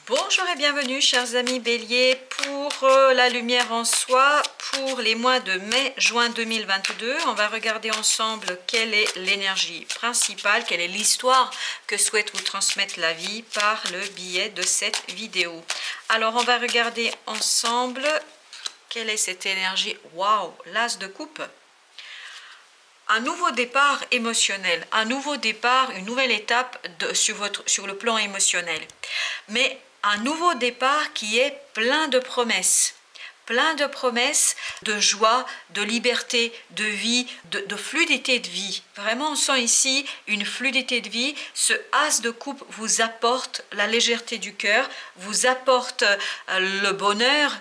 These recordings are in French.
Bonjour et bienvenue chers amis Bélier pour la lumière en soi pour les mois de mai-juin 2022. On va regarder ensemble quelle est l'énergie principale, quelle est l'histoire que souhaite vous transmettre la vie par le biais de cette vidéo. Alors on va regarder ensemble quelle est cette énergie. Waouh, l'as de coupe. Un nouveau départ émotionnel, un nouveau départ, une nouvelle étape sur le plan émotionnel. Mais un nouveau départ qui est plein de promesses de joie, de liberté, de vie, de fluidité de vie. Vraiment, on sent ici une fluidité de vie. Ce as de coupe vous apporte la légèreté du cœur, vous apporte le bonheur.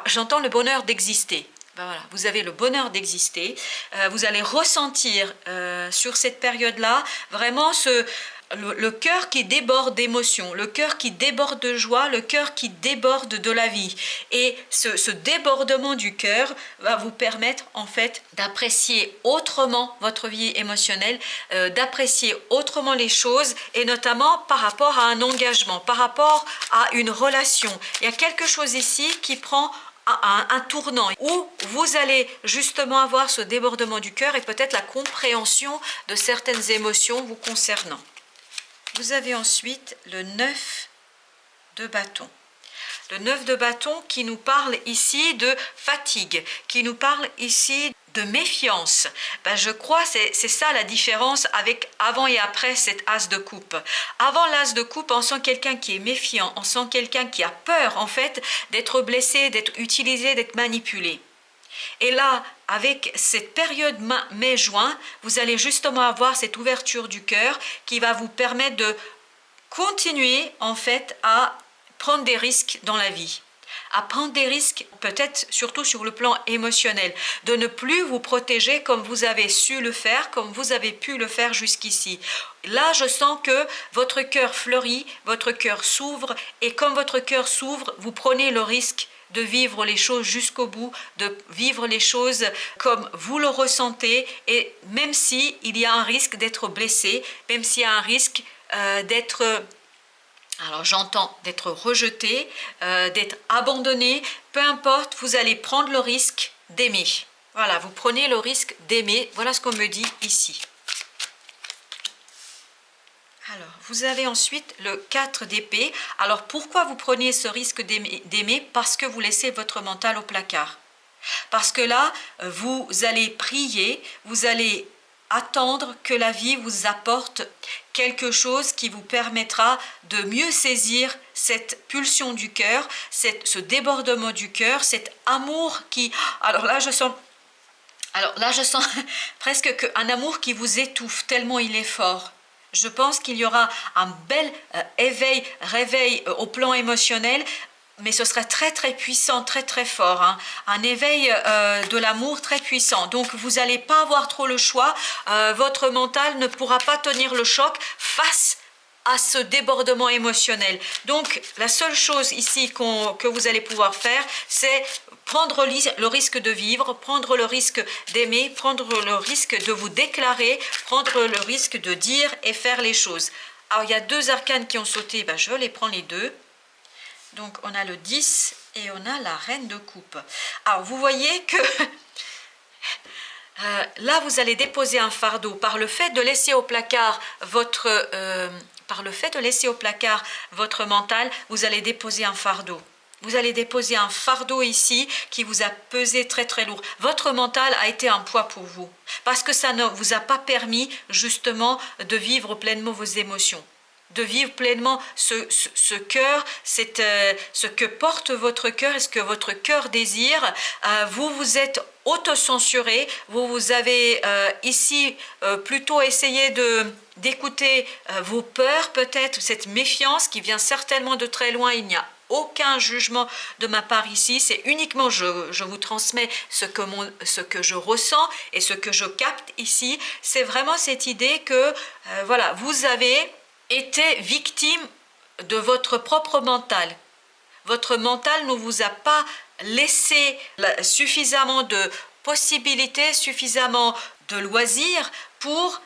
J'entends le bonheur d'exister. Ben voilà, vous avez le bonheur d'exister. Vous allez ressentir sur cette période-là vraiment le cœur qui déborde d'émotion, le cœur qui déborde de joie, le cœur qui déborde de la vie. Et ce débordement du cœur va vous permettre en fait d'apprécier autrement votre vie émotionnelle, d'apprécier autrement les choses et notamment par rapport à un engagement, par rapport à une relation. Il y a quelque chose ici qui prend un tournant où vous allez justement avoir ce débordement du cœur et peut-être la compréhension de certaines émotions vous concernant. Vous avez ensuite le 9 de bâton. Le 9 de bâton qui nous parle ici de fatigue, qui nous parle ici de méfiance. Ben, je crois que c'est ça la différence avec avant et après cet as de coupe. Avant l'as de coupe, on sent quelqu'un qui est méfiant, on sent quelqu'un qui a peur en fait d'être blessé, d'être utilisé, d'être manipulé. Et là, avec cette période mai-juin, vous allez justement avoir cette ouverture du cœur qui va vous permettre de continuer en fait à prendre des risques dans la vie. À prendre des risques, peut-être surtout sur le plan émotionnel, de ne plus vous protéger comme vous avez su le faire, comme vous avez pu le faire jusqu'ici. Là, je sens que votre cœur fleurit, votre cœur s'ouvre, et comme votre cœur s'ouvre, vous prenez le risque de vivre les choses jusqu'au bout, de vivre les choses comme vous le ressentez, et même si il y a un risque d'être blessé, même s'il y a un risque d'être... Alors j'entends d'être rejeté, d'être abandonné, peu importe, vous allez prendre le risque d'aimer. Voilà, vous prenez le risque d'aimer, voilà ce qu'on me dit ici. Alors, vous avez ensuite le 4 d'épée. Alors, pourquoi vous prenez ce risque d'aimer? Parce que vous laissez votre mental au placard. Parce que là, vous allez prier, vous allez attendre que la vie vous apporte quelque chose qui vous permettra de mieux saisir cette pulsion du cœur, ce débordement du cœur, cet amour qui... Alors là, je sens presque un amour qui vous étouffe tellement il est fort. Je pense qu'il y aura un bel réveil au plan émotionnel, mais ce sera très très puissant, très très fort, hein. Un éveil de l'amour très puissant. Donc vous n'allez pas avoir trop le choix, votre mental ne pourra pas tenir le choc face à ce débordement émotionnel. Donc la seule chose ici que vous allez pouvoir faire, c'est prendre le risque de vivre, prendre le risque d'aimer, prendre le risque de vous déclarer, prendre le risque de dire et faire les choses. Alors il y a deux arcanes qui ont sauté, ben, je les prends les deux. Donc on a le 10 et on a la reine de coupe. Alors vous voyez que là vous allez déposer un fardeau par le fait de laisser au placard votre mental, vous allez déposer un fardeau. Vous allez déposer un fardeau ici qui vous a pesé très très lourd. Votre mental a été un poids pour vous parce que ça ne vous a pas permis justement de vivre pleinement vos émotions, de vivre pleinement ce cœur, ce que porte votre cœur et ce que votre cœur désire. Vous vous êtes autocensuré, vous avez ici plutôt essayé d'écouter vos peurs, peut-être cette méfiance qui vient certainement de très loin. Il n'y a aucun jugement de ma part ici, c'est uniquement je vous transmets ce que je ressens et ce que je capte ici. C'est vraiment cette idée que voilà, vous avez été victime de votre propre mental. Votre mental ne vous a pas laissé suffisamment de possibilités, suffisamment de loisirs pour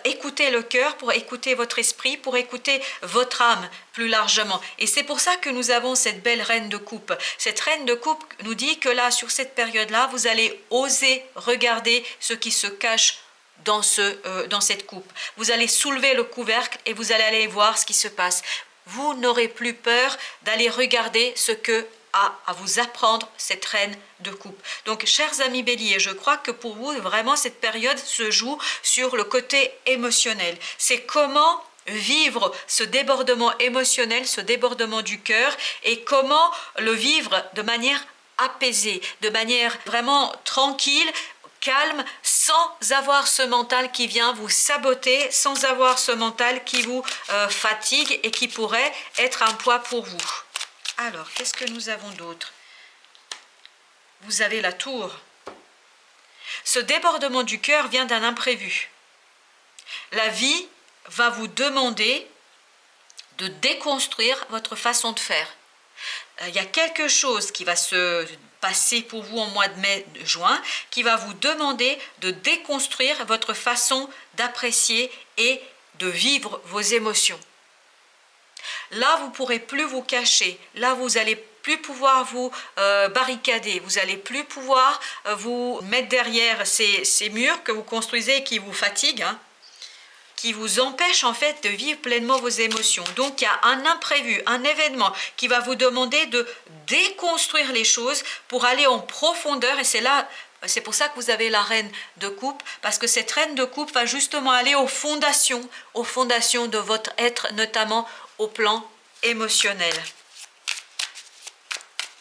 écouter le cœur, pour écouter votre esprit, pour écouter votre âme plus largement. Et c'est pour ça que nous avons cette belle reine de coupe. Cette reine de coupe nous dit que là, sur cette période-là, vous allez oser regarder ce qui se cache dans cette coupe. Vous allez soulever le couvercle et vous allez aller voir ce qui se passe. Vous n'aurez plus peur d'aller regarder ce que à vous apprendre cette reine de coupe. Donc, chers amis béliers, je crois que pour vous, vraiment, cette période se joue sur le côté émotionnel. C'est comment vivre ce débordement émotionnel, ce débordement du cœur, et comment le vivre de manière apaisée, de manière vraiment tranquille, calme, sans avoir ce mental qui vient vous saboter, sans avoir ce mental qui vous fatigue et qui pourrait être un poids pour vous. Alors, qu'est-ce que nous avons d'autre? Vous avez la tour. Ce débordement du cœur vient d'un imprévu. La vie va vous demander de déconstruire votre façon de faire. Il y a quelque chose qui va se passer pour vous en mois de mai, juin, qui va vous demander de déconstruire votre façon d'apprécier et de vivre vos émotions. Là, vous ne pourrez plus vous cacher. Là, vous n'allez plus pouvoir vous barricader. Vous n'allez plus pouvoir vous mettre derrière ces murs que vous construisez et qui vous fatiguent, qui vous empêchent en fait de vivre pleinement vos émotions. Donc, il y a un imprévu, un événement qui va vous demander de déconstruire les choses pour aller en profondeur. Et c'est pour ça que vous avez la reine de coupe, parce que cette reine de coupe va justement aller aux fondations de votre être, notamment au plan émotionnel.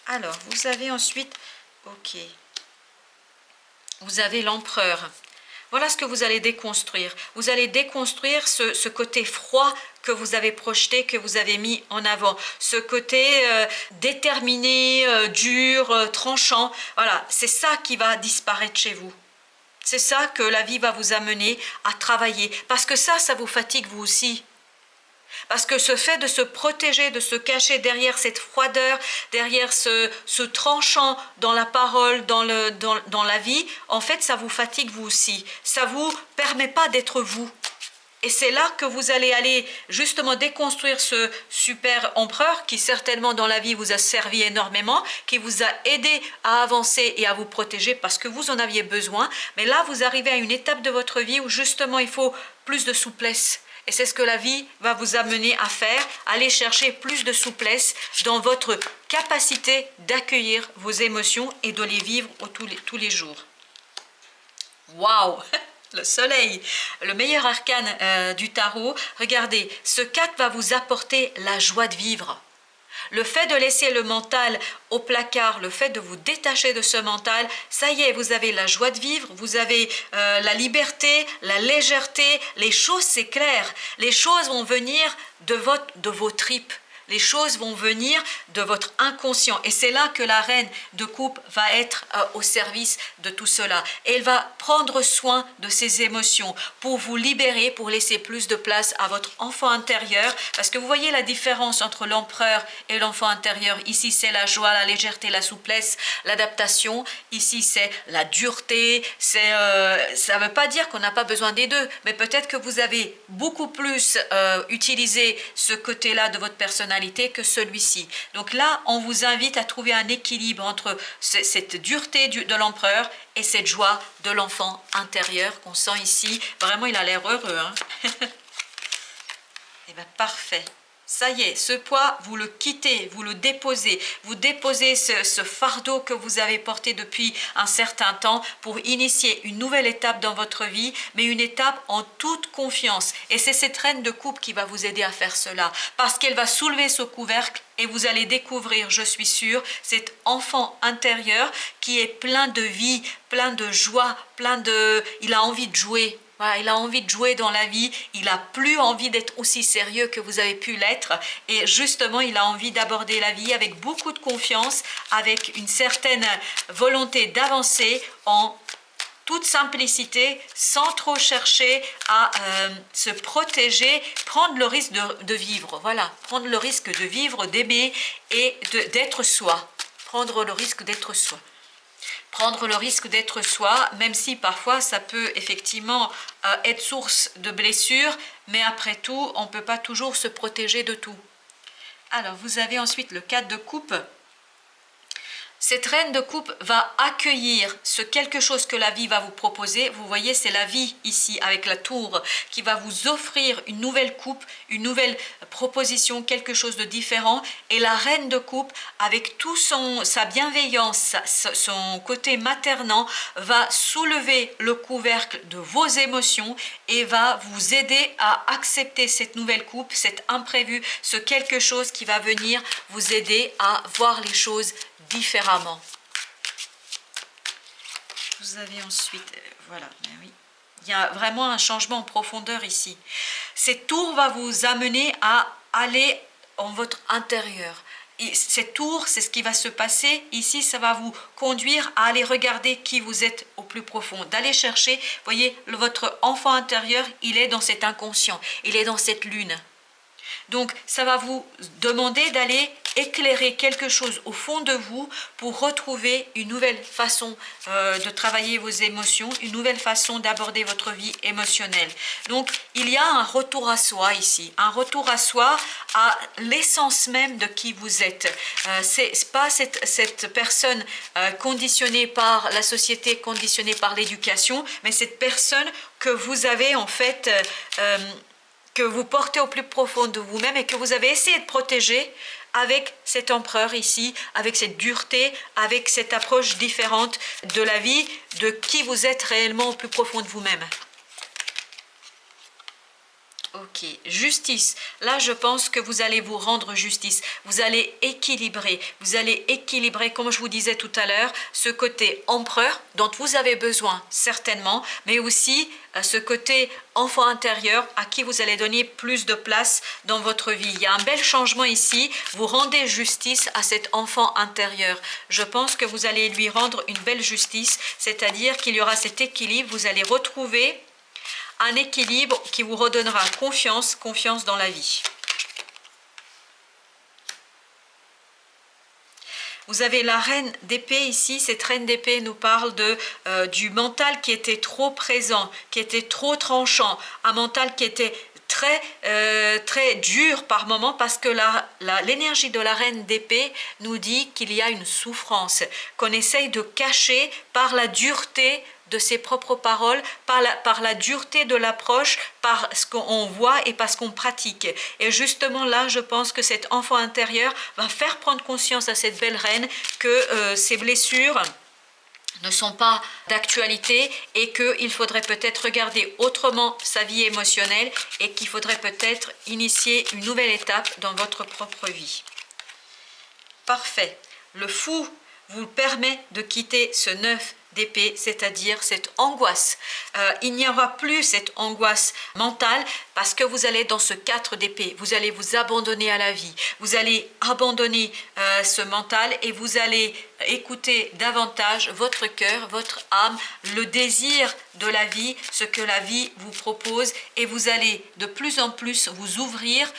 Alors, vous avez ensuite, vous avez l'empereur. Voilà ce que vous allez déconstruire. Vous allez déconstruire ce côté froid que vous avez projeté, que vous avez mis en avant. Ce côté déterminé, dur, tranchant. Voilà, c'est ça qui va disparaître chez vous. C'est ça que la vie va vous amener à travailler. Parce que ça vous fatigue vous aussi. Parce que ce fait de se protéger, de se cacher derrière cette froideur, derrière ce tranchant dans la parole, dans la vie, en fait, ça vous fatigue vous aussi. Ça ne vous permet pas d'être vous. Et c'est là que vous allez aller justement déconstruire ce super empereur qui certainement dans la vie vous a servi énormément, qui vous a aidé à avancer et à vous protéger parce que vous en aviez besoin. Mais là, vous arrivez à une étape de votre vie où justement il faut plus de souplesse. Et c'est ce que la vie va vous amener à faire, aller chercher plus de souplesse dans votre capacité d'accueillir vos émotions et de les vivre tous les jours. Waouh! Le soleil, le meilleur arcane du tarot. Regardez, ce 4 va vous apporter la joie de vivre. Le fait de laisser le mental au placard, le fait de vous détacher de ce mental, ça y est, vous avez la joie de vivre, vous avez la liberté, la légèreté, les choses c'est clair, les choses vont venir de vos tripes. Les choses vont venir de votre inconscient. Et c'est là que la reine de coupe va être au service de tout cela. Et elle va prendre soin de ses émotions pour vous libérer, pour laisser plus de place à votre enfant intérieur. Parce que vous voyez la différence entre l'empereur et l'enfant intérieur. Ici, c'est la joie, la légèreté, la souplesse, l'adaptation. Ici, c'est la dureté. Ça ne veut pas dire qu'on n'a pas besoin des deux. Mais peut-être que vous avez beaucoup plus utilisé ce côté-là de votre personnalité que celui-ci. Donc là, on vous invite à trouver un équilibre entre cette dureté de l'empereur et cette joie de l'enfant intérieur qu'on sent ici. Vraiment, il a l'air heureux. Et bien, parfait. Ça y est, ce poids, vous le quittez, vous le déposez. Vous déposez ce fardeau que vous avez porté depuis un certain temps pour initier une nouvelle étape dans votre vie, mais une étape en toute confiance. Et c'est cette reine de coupe qui va vous aider à faire cela. Parce qu'elle va soulever ce couvercle et vous allez découvrir, je suis sûre, cet enfant intérieur qui est plein de vie, plein de joie, il a envie de jouer. Voilà, il a envie de jouer dans la vie, il n'a plus envie d'être aussi sérieux que vous avez pu l'être et justement il a envie d'aborder la vie avec beaucoup de confiance, avec une certaine volonté d'avancer en toute simplicité, sans trop chercher à se protéger, prendre le risque de vivre, voilà, prendre le risque de vivre, d'aimer et d'être soi, prendre le risque d'être soi. prendre le risque d'être soi, même si parfois ça peut effectivement être source de blessures, mais après tout, on ne peut pas toujours se protéger de tout. Alors, vous avez ensuite le 4 de coupe. Cette reine de coupe va accueillir ce quelque chose que la vie va vous proposer. Vous voyez, c'est la vie ici avec la tour qui va vous offrir une nouvelle coupe, une nouvelle proposition, quelque chose de différent. Et la reine de coupe, avec tout sa bienveillance, son côté maternant, va soulever le couvercle de vos émotions et va vous aider à accepter cette nouvelle coupe, cet imprévu, ce quelque chose qui va venir vous aider à voir les choses différemment. Vous avez ensuite, voilà, ben oui, il y a vraiment un changement en profondeur ici. Cette tour va vous amener à aller en votre intérieur. Et cette tour, c'est ce qui va se passer ici, ça va vous conduire à aller regarder qui vous êtes au plus profond, d'aller chercher, voyez, votre enfant intérieur, il est dans cet inconscient, il est dans cette lune. Donc, ça va vous demander d'aller éclairer quelque chose au fond de vous pour retrouver une nouvelle façon de travailler vos émotions, une nouvelle façon d'aborder votre vie émotionnelle. Donc, il y a un retour à soi ici, un retour à soi, à l'essence même de qui vous êtes. C'est pas cette personne conditionnée par la société, conditionnée par l'éducation, mais cette personne que vous avez en fait... que vous portez au plus profond de vous-même et que vous avez essayé de protéger avec cet empereur ici, avec cette dureté, avec cette approche différente de la vie, de qui vous êtes réellement au plus profond de vous-même. Ok, justice. Là, je pense que vous allez vous rendre justice. Vous allez équilibrer, comme je vous disais tout à l'heure, ce côté empereur dont vous avez besoin certainement, mais aussi ce côté enfant intérieur à qui vous allez donner plus de place dans votre vie. Il y a un bel changement ici. Vous rendez justice à cet enfant intérieur. Je pense que vous allez lui rendre une belle justice, c'est-à-dire qu'il y aura cet équilibre. Vous allez retrouver un équilibre qui vous redonnera confiance dans la vie. Vous avez la reine d'épée ici. Cette reine d'épée nous parle du mental qui était trop présent, qui était trop tranchant, un mental qui était très dur par moment, parce que l'énergie de la reine d'épée nous dit qu'il y a une souffrance qu'on essaye de cacher par la dureté de ses propres paroles, par la dureté de l'approche, par ce qu'on voit et par ce qu'on pratique. Et justement là, je pense que cet enfant intérieur va faire prendre conscience à cette belle reine que ces blessures ne sont pas d'actualité et qu'il faudrait peut-être regarder autrement sa vie émotionnelle et qu'il faudrait peut-être initier une nouvelle étape dans votre propre vie. Parfait. Le fou vous permet de quitter ce 9 d'épée, c'est-à-dire cette angoisse. Il n'y aura plus cette angoisse mentale parce que vous allez dans ce 4 d'épée. Vous allez vous abandonner à la vie. Vous allez abandonner ce mental et vous allez écouter davantage votre cœur, votre âme, le désir de la vie, ce que la vie vous propose, et vous allez de plus en plus vous ouvrir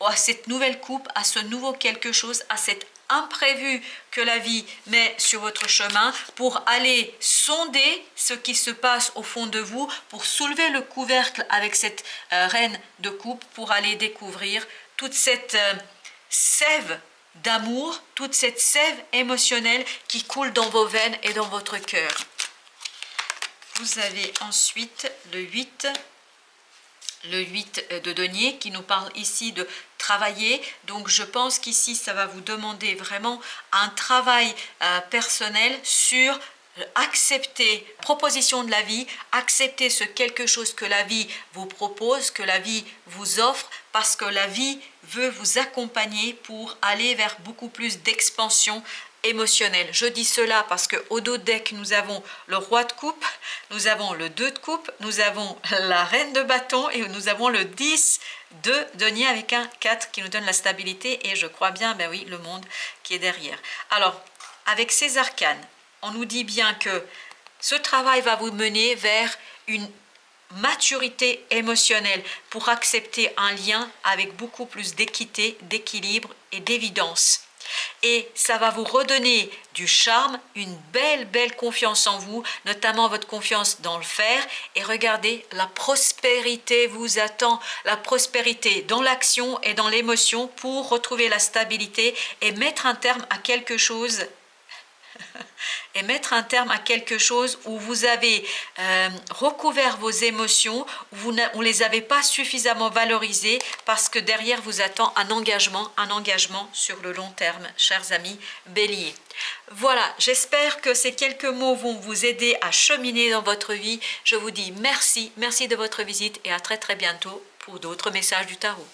à cette nouvelle coupe, à ce nouveau quelque chose, à cet imprévu que la vie met sur votre chemin, pour aller sonder ce qui se passe au fond de vous, pour soulever le couvercle avec cette reine de coupe, pour aller découvrir toute cette sève d'amour, toute cette sève émotionnelle qui coule dans vos veines et dans votre cœur. Vous avez ensuite le 8 de denier qui nous parle ici de travailler. Donc je pense qu'ici ça va vous demander vraiment un travail personnel sur accepter la proposition de la vie, accepter ce quelque chose que la vie vous propose, que la vie vous offre, parce que la vie veut vous accompagner pour aller vers beaucoup plus d'expansion émotionnelle. Je dis cela parce qu'au dos deck, nous avons le roi de coupe, nous avons le 2 de coupe, nous avons la reine de bâton et nous avons le 10 de denier avec un 4 qui nous donne la stabilité, et je crois bien, ben oui, le monde qui est derrière. Alors, avec ces arcanes, on nous dit bien que ce travail va vous mener vers une maturité émotionnelle pour accepter un lien avec beaucoup plus d'équité, d'équilibre et d'évidence. et ça va vous redonner du charme, une belle confiance en vous, notamment votre confiance dans le faire. Et regardez, la prospérité vous attend, la prospérité dans l'action et dans l'émotion pour retrouver la stabilité et mettre un terme à quelque chose où vous avez recouvert vos émotions, où on ne les avait pas suffisamment valorisées parce que derrière vous attend un engagement sur le long terme, chers amis Bélier. Voilà, j'espère que ces quelques mots vont vous aider à cheminer dans votre vie. Je vous dis merci de votre visite et à très bientôt pour d'autres messages du tarot.